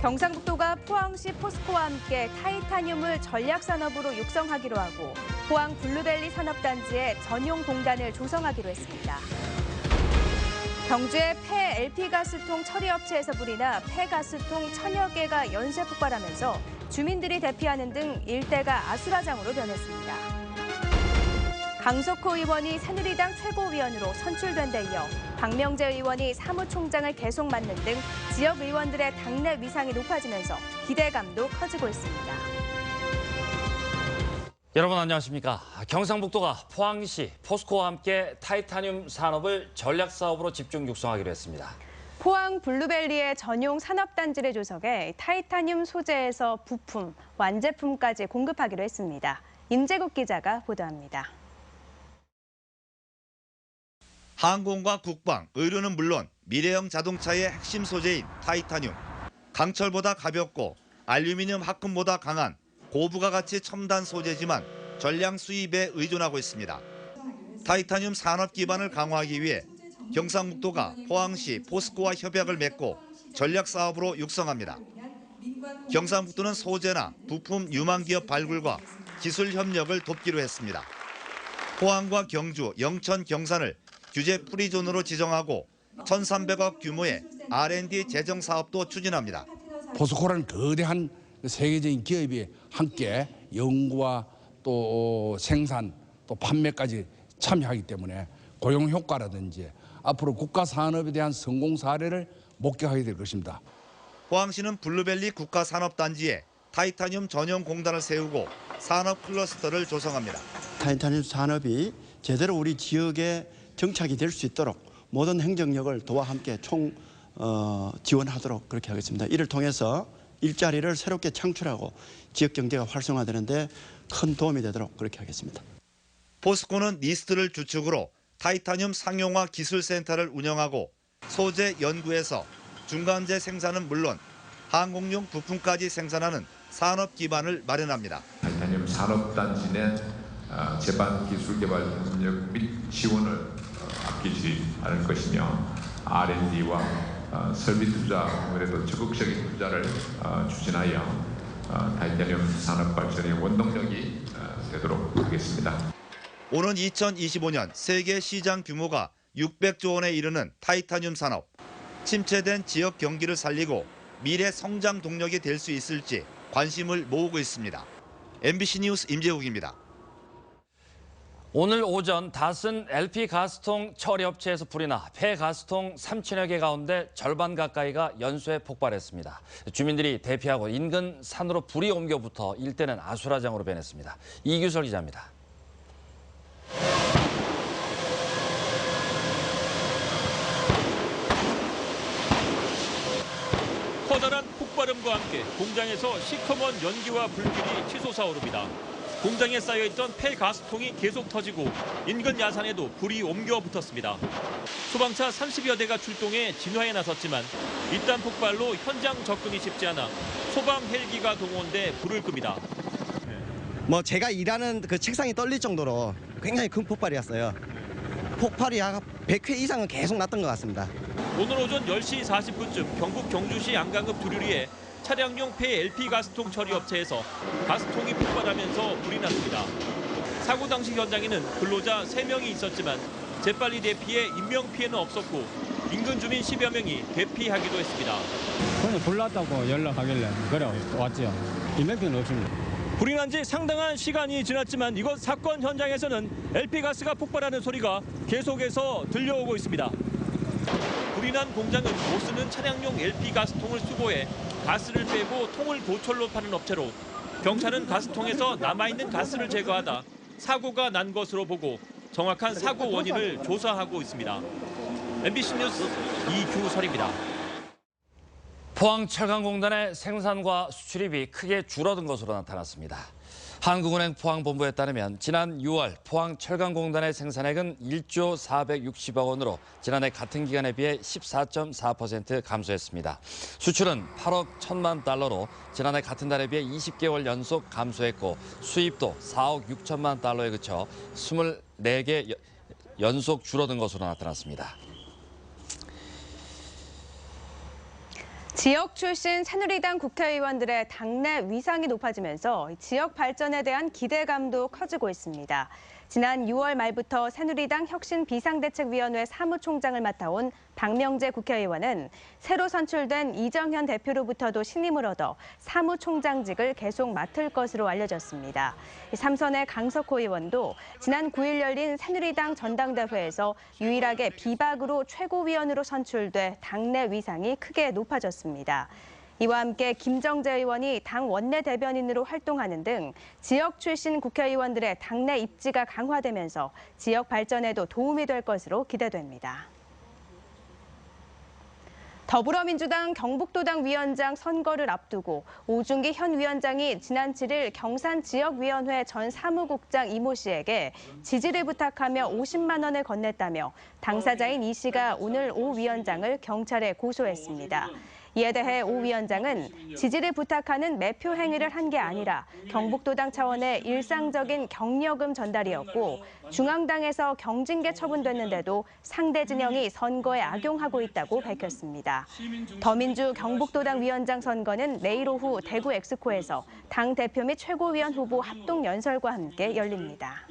경상북도가 포항시 포스코와 함께 타이타늄을 전략산업으로 육성하기로 하고 포항 블루벨리 산업단지에 전용 공단을 조성하기로 했습니다. 경주의 폐 LP가스통 처리업체에서 불이 나 폐가스통 천여 개가 연쇄 폭발하면서 주민들이 대피하는 등 일대가 아수라장으로 변했습니다. 강석호 의원이 새누리당 최고위원으로 선출된 데 이어 박명재 의원이 사무총장을 계속 맡는 등 지역 의원들의 당내 위상이 높아지면서 기대감도 커지고 있습니다. 여러분 안녕하십니까. 경상북도가 포항시 포스코와 함께 타이타늄 산업을 전략사업으로 집중 육성하기로 했습니다. 포항 블루벨리의 전용 산업단지를 조성해 타이타늄 소재에서 부품, 완제품까지 공급하기로 했습니다. 임재국 기자가 보도합니다. 항공과 국방, 의료는 물론 미래형 자동차의 핵심 소재인 타이타늄. 강철보다 가볍고 알루미늄 합금보다 강한 고부가 가치 첨단 소재지만 전량 수입에 의존하고 있습니다. 타이타늄 산업 기반을 강화하기 위해 경상북도가 포항시 포스코와 협약을 맺고 전략 사업으로 육성합니다. 경상북도는 소재나 부품 유망 기업 발굴과 기술 협력을 돕기로 했습니다. 포항과 경주, 영천, 경산을 규제 프리존으로 지정하고 1,300억 규모의 R&D 재정 사업도 추진합니다. 포스코라는 거대한 세계적인 기업이 함께 연구와 또 생산 또 판매까지 참여하기 때문에 고용 효과라든지 앞으로 국가 산업에 대한 성공 사례를 목격하게 될 것입니다. 포항시는 블루벨리 국가산업단지에 타이타늄 전용 공단을 세우고 산업 클러스터를 조성합니다. 타이타늄 산업이 제대로 우리 지역에 정착이 될 수 있도록 모든 행정력을 도와 함께 지원하도록 그렇게 하겠습니다. 이를 통해서 일자리를 새롭게 창출하고 지역 경제가 활성화되는데 큰 도움이 되도록 그렇게 하겠습니다. 포스코는 니스트를 주축으로 타이타늄 상용화 기술센터를 운영하고 소재 연구에서 중간재 생산은 물론 항공용 부품까지 생산하는 산업 기반을 마련합니다. 타이타늄 산업단지 내 제반 기술 개발 협력 및 지원을 아끼지 않을 것이며 R&D와 설비 투자, 그래도 적극적인 투자를 추진하여 타이타늄 산업 발전의 원동력이 되도록 하겠습니다. 오는 2025년 세계 시장 규모가 600조 원에 이르는 타이타늄 산업. 침체된 지역 경기를 살리고 미래 성장 동력이 될 수 있을지 관심을 모으고 있습니다. MBC 뉴스 임재욱입니다. 오늘 오전 다슨 LP가스통 처리업체에서 불이 나 폐가스통 3천여 개 가운데 절반 가까이가 연쇄 폭발했습니다. 주민들이 대피하고 인근 산으로 불이 옮겨붙어 일대는 아수라장으로 변했습니다. 이규설 기자입니다. 커다란 폭발음과 함께 공장에서 시커먼 연기와 불길이 치솟아 오릅니다. 공장에 쌓여있던 폐가스통이 계속 터지고 인근 야산에도 불이 옮겨 붙었습니다. 소방차 30여 대가 출동해 진화에 나섰지만 이딴 폭발로 현장 접근이 쉽지 않아 소방 헬기가 동원돼 불을 끕니다. 제가 일하는 그 책상이 떨릴 정도로 굉장히 큰 폭발이었어요. 폭발이 약 100회 이상은 계속 났던 것 같습니다. 오늘 오전 10시 40분쯤 경북 경주시 양강읍 두류리에 차량용 폐 LP가스통 처리업체에서 가스통이 폭발하면서 불이 났습니다. 사고 당시 현장에는 근로자 3명이 있었지만 재빨리 대피해 인명피해는 없었고 인근 주민 10여 명이 대피하기도 했습니다. 저는 불 났다고 연락하길래 그래 왔지요. 인명피해는 없습니다. 불이 난 지 상당한 시간이 지났지만 이곳 사건 현장에서는 LP가스가 폭발하는 소리가 계속해서 들려오고 있습니다. 불이 난 공장은 못 쓰는 차량용 LP가스통을 수거해 가스를 빼고 통을 고철로 파는 업체로 경찰은 가스통에서 남아있는 가스를 제거하다 사고가 난 것으로 보고 정확한 사고 원인을 조사하고 있습니다. MBC 뉴스 이규설입니다. 포항철강공단의 생산과 수출입이 크게 줄어든 것으로 나타났습니다. 한국은행 포항본부에 따르면 지난 6월 포항철강공단의 생산액은 1조 460억 원으로 지난해 같은 기간에 비해 14.4% 감소했습니다. 수출은 8억 1천만 달러로 지난해 같은 달에 비해 20개월 연속 감소했고 수입도 4억 6천만 달러에 그쳐 24개 연속 줄어든 것으로 나타났습니다. 지역 출신 새누리당 국회의원들의 당내 위상이 높아지면서 지역 발전에 대한 기대감도 커지고 있습니다. 지난 6월 말부터 새누리당 혁신 비상대책위원회 사무총장을 맡아온 박명재 국회의원은 새로 선출된 이정현 대표로부터도 신임을 얻어 사무총장직을 계속 맡을 것으로 알려졌습니다. 삼선의 강석호 의원도 지난 9일 열린 새누리당 전당대회에서 유일하게 비박으로 최고위원으로 선출돼 당내 위상이 크게 높아졌습니다. 이와 함께 김정재 의원이 당 원내대변인으로 활동하는 등 지역 출신 국회의원들의 당내 입지가 강화되면서 지역 발전에도 도움이 될 것으로 기대됩니다. 더불어민주당 경북도당 위원장 선거를 앞두고 오중기 현 위원장이 지난 7일 경산지역위원회 전 사무국장 이모 씨에게 지지를 부탁하며 50만 원을 건넸다며 당사자인 이 씨가 오늘 오 위원장을 경찰에 고소했습니다. 이에 대해 오 위원장은 지지를 부탁하는 매표 행위를 한 게 아니라 경북도당 차원의 일상적인 격려금 전달이었고 중앙당에서 경징계 처분됐는데도 상대 진영이 선거에 악용하고 있다고 밝혔습니다. 더민주 경북도당 위원장 선거는 내일 오후 대구 엑스코에서 당 대표 및 최고위원 후보 합동 연설과 함께 열립니다.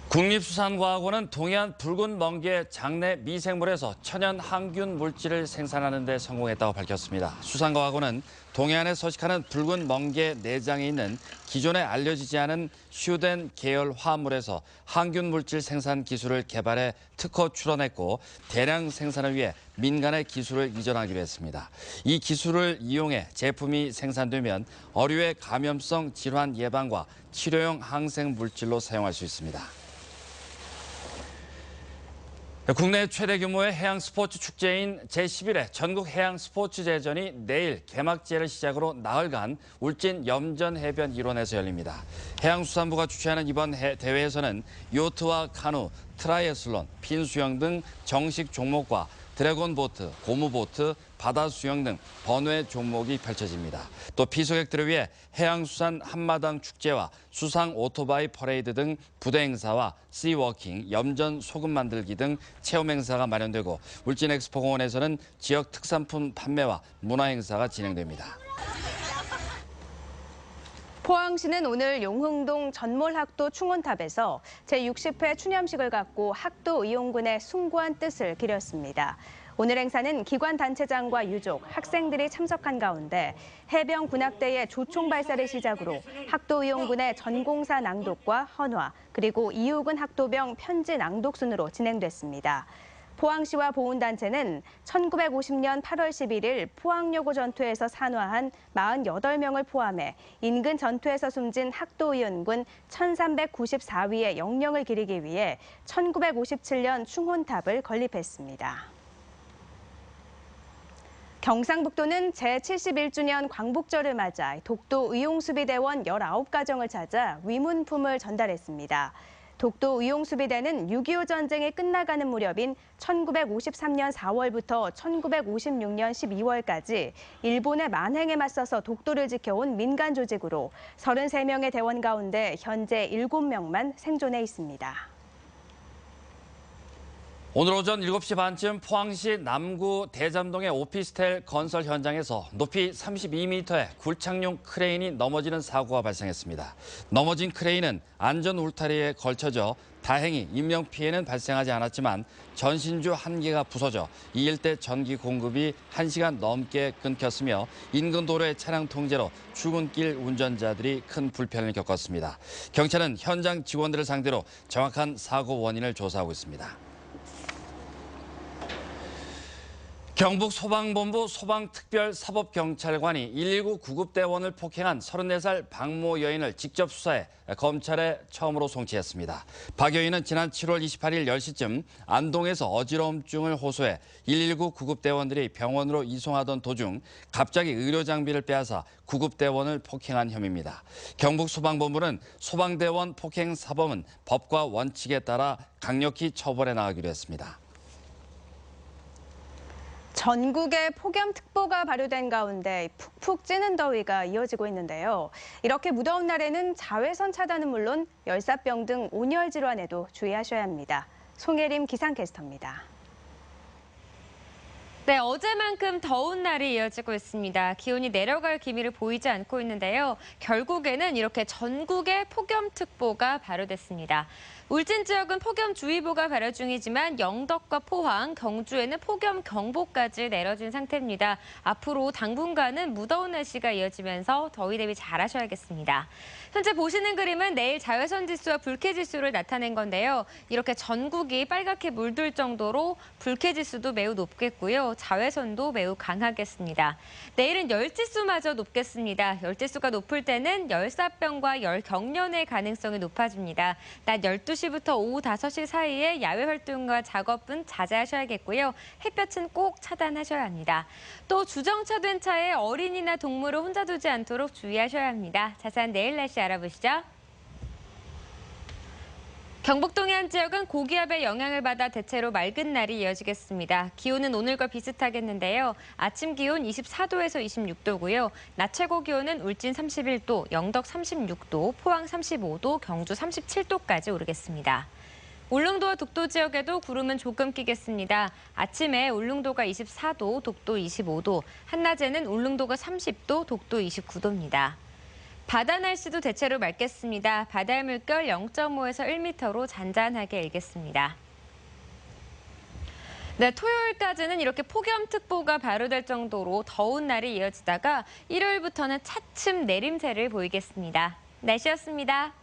국립수산과학원은 동해안 붉은 멍게 장내 미생물에서 천연 항균 물질을 생산하는 데 성공했다고 밝혔습니다. 수산과학원은 동해안에 서식하는 붉은 멍게 내장에 있는 기존에 알려지지 않은 슈덴 계열 화합물에서 항균 물질 생산 기술을 개발해 특허 출원했고 대량 생산을 위해 민간의 기술을 이전하기로 했습니다. 이 기술을 이용해 제품이 생산되면 어류의 감염성 질환 예방과 치료용 항생 물질로 사용할 수 있습니다. 국내 최대 규모의 해양 스포츠 축제인 제11회 전국 해양 스포츠 제전이 내일 개막제를 시작으로 나흘간 울진 염전 해변 일원에서 열립니다. 해양수산부가 주최하는 이번 대회에서는 요트와 카누, 트라이애슬론, 빈수영 등 정식 종목과 드래곤보트, 고무보트, 바다수영 등 번외 종목이 펼쳐집니다. 또 피서객들을 위해 해양수산 한마당 축제와 수상 오토바이 퍼레이드 등 부대 행사와 씨워킹, 염전 소금 만들기 등 체험 행사가 마련되고 울진 엑스포공원에서는 지역 특산품 판매와 문화 행사가 진행됩니다. 포항시는 오늘 용흥동 전몰학도 충원탑에서 제60회 추념식을 갖고 학도의용군의 숭고한 뜻을 기렸습니다. 오늘 행사는 기관단체장과 유족, 학생들이 참석한 가운데 해병 군악대의 조총 발사를 시작으로 학도의용군의 전공사 낭독과 헌화, 그리고 이후군 학도병 편지 낭독 순으로 진행됐습니다. 포항시와 보훈단체는 1950년 8월 11일 포항여고 전투에서 산화한 48명을 포함해 인근 전투에서 숨진 학도의원군 1394위의 영령을 기리기 위해 1957년 충혼탑을 건립했습니다. 경상북도는 제71주년 광복절을 맞아 독도 의용수비대원 19가정을 찾아 위문품을 전달했습니다. 독도 의용수비대는 6.25 전쟁이 끝나가는 무렵인 1953년 4월부터 1956년 12월까지 일본의 만행에 맞서서 독도를 지켜온 민간 조직으로 33명의 대원 가운데 현재 7명만 생존해 있습니다. 오늘 오전 7시 반쯤 포항시 남구 대잠동의 오피스텔 건설 현장에서 높이 32m의 굴착용 크레인이 넘어지는 사고가 발생했습니다. 넘어진 크레인은 안전 울타리에 걸쳐져 다행히 인명피해는 발생하지 않았지만 전신주 1개가 부서져 이 일대 전기 공급이 1시간 넘게 끊겼으며 인근 도로의 차량 통제로 출근길 운전자들이 큰 불편을 겪었습니다. 경찰은 현장 직원들을 상대로 정확한 사고 원인을 조사하고 있습니다. 경북 소방본부 소방특별사법경찰관이 119 구급대원을 폭행한 34살 박모 여인을 직접 수사해 검찰에 처음으로 송치했습니다. 박 여인은 지난 7월 28일 10시쯤 안동에서 어지러움증을 호소해 119 구급대원들이 병원으로 이송하던 도중 갑자기 의료장비를 빼앗아 구급대원을 폭행한 혐의입니다. 경북소방본부는 소방대원 폭행 사범은 법과 원칙에 따라 강력히 처벌해 나가기로 했습니다. 전국에 폭염특보가 발효된 가운데 푹푹 찌는 더위가 이어지고 있는데요. 이렇게 무더운 날에는 자외선 차단은 물론 열사병 등 온열 질환에도 주의하셔야 합니다. 송혜림 기상캐스터입니다. 네, 어제만큼 더운 날이 이어지고 있습니다. 기온이 내려갈 기미를 보이지 않고 있는데요. 결국에는 이렇게 전국에 폭염특보가 발효됐습니다. 울진 지역은 폭염주의보가 발효 중이지만 영덕과 포항, 경주에는 폭염경보까지 내려진 상태입니다. 앞으로 당분간은 무더운 날씨가 이어지면서 더위 대비 잘하셔야겠습니다. 현재 보시는 그림은 내일 자외선 지수와 불쾌 지수를 나타낸 건데요. 이렇게 전국이 빨갛게 물들 정도로 불쾌 지수도 매우 높겠고요. 자외선도 매우 강하겠습니다. 내일은 열지수마저 높겠습니다. 열지수가 높을 때는 열사병과 열경련의 가능성이 높아집니다. 낮 12시부터 오후 5시 사이에 야외 활동과 작업은 자제하셔야겠고요. 햇볕은 꼭 차단하셔야 합니다. 또 주정차된 차에 어린이나 동물을 혼자 두지 않도록 주의하셔야 합니다. 자세한 내일 날씨 알아보시죠. 경북 동해안 지역은 고기압의 영향을 받아 대체로 맑은 날이 이어지겠습니다. 기온은 오늘과 비슷하겠는데요. 아침 기온 24도에서 26도고요. 낮 최고 기온은 울진 31도, 영덕 36도, 포항 35도, 경주 37도까지 오르겠습니다. 울릉도와 독도 지역에도 구름은 조금 끼겠습니다. 아침에 울릉도가 24도, 독도 25도, 한낮에는 울릉도가 30도, 독도 29도입니다. 바다 날씨도 대체로 맑겠습니다. 바다의 물결 0.5에서 1m로 잔잔하게 일겠습니다. 네, 토요일까지는 이렇게 폭염특보가 발효될 정도로 더운 날이 이어지다가 일요일부터는 차츰 내림세를 보이겠습니다. 날씨였습니다.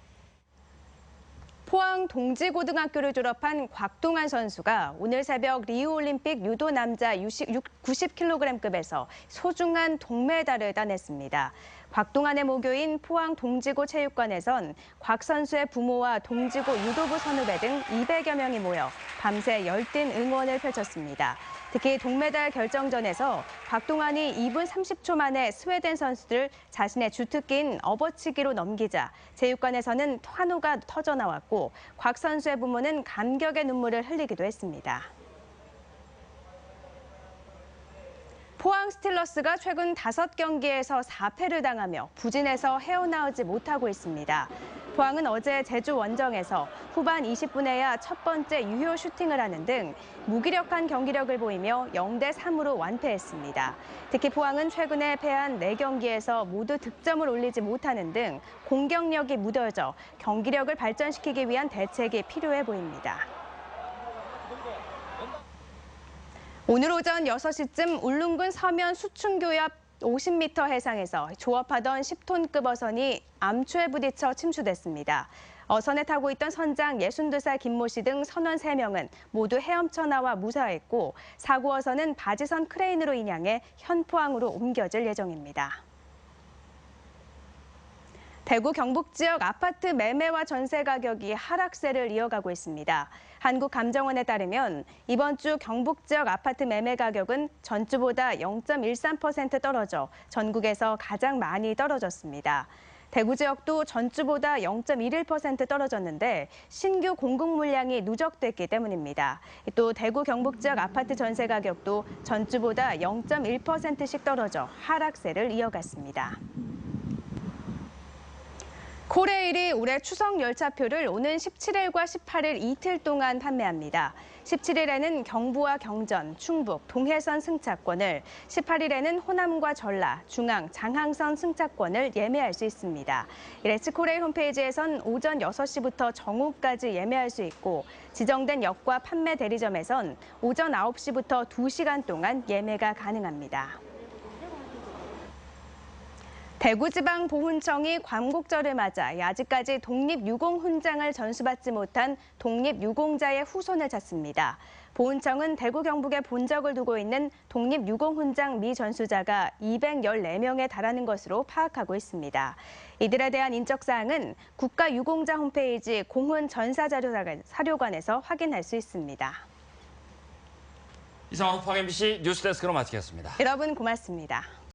포항 동지고등학교를 졸업한 곽동환 선수가 오늘 새벽 리우올림픽 유도 남자 90kg급에서 소중한 동메달을 따냈습니다. 곽동환의 모교인 포항 동지고 체육관에선 곽 선수의 부모와 동지고 유도부 선후배 등 200여 명이 모여 밤새 열띤 응원을 펼쳤습니다. 특히 동메달 결정전에서 곽동환이 2분 30초 만에 스웨덴 선수들 자신의 주특기인 업어치기로 넘기자 체육관에서는 환호가 터져나왔고 곽 선수의 부모는 감격의 눈물을 흘리기도 했습니다. 포항 스틸러스가 최근 5경기에서 4패를 당하며 부진해서 헤어나오지 못하고 있습니다. 포항은 어제 제주 원정에서 후반 20분에야 첫 번째 유효 슈팅을 하는 등 무기력한 경기력을 보이며 0대3으로 완패했습니다. 특히 포항은 최근에 패한 4경기에서 모두 득점을 올리지 못하는 등 공격력이 무뎌져 경기력을 발전시키기 위한 대책이 필요해 보입니다. 오늘 오전 6시쯤 울릉군 서면 수춘교회 앞 50m 해상에서 조업하던 10톤급 어선이 암초에 부딪혀 침수됐습니다. 어선에 타고 있던 선장 62살 김모 씨 등 선원 3명은 모두 헤엄쳐 나와 무사했고 사고 어선은 바지선 크레인으로 인양해 현포항으로 옮겨질 예정입니다. 대구 경북 지역 아파트 매매와 전세 가격이 하락세를 이어가고 있습니다. 한국감정원에 따르면 이번 주 경북 지역 아파트 매매 가격은 전주보다 0.13% 떨어져 전국에서 가장 많이 떨어졌습니다. 대구 지역도 전주보다 0.11% 떨어졌는데 신규 공급 물량이 누적됐기 때문입니다. 또 대구 경북 지역 아파트 전세 가격도 전주보다 0.1%씩 떨어져 하락세를 이어갔습니다. 코레일이 올해 추석 열차표를 오는 17일과 18일 이틀 동안 판매합니다. 17일에는 경부와 경전, 충북, 동해선 승차권을, 18일에는 호남과 전라, 중앙, 장항선 승차권을 예매할 수 있습니다. 이레츠 코레일 홈페이지에선 오전 6시부터 정오까지 예매할 수 있고 지정된 역과 판매 대리점에선 오전 9시부터 2시간 동안 예매가 가능합니다. 대구지방보훈청이 광복절을 맞아 아직까지 독립유공훈장을 전수받지 못한 독립유공자의 후손을 찾습니다. 보훈청은 대구 경북에 본적을 두고 있는 독립유공훈장 미전수자가 214명에 달하는 것으로 파악하고 있습니다. 이들에 대한 인적사항은 국가유공자 홈페이지 공훈전사자료관에서 확인할 수 있습니다. 이상으로 포항 MBC 뉴스데스크로 마치겠습니다. 여러분 고맙습니다.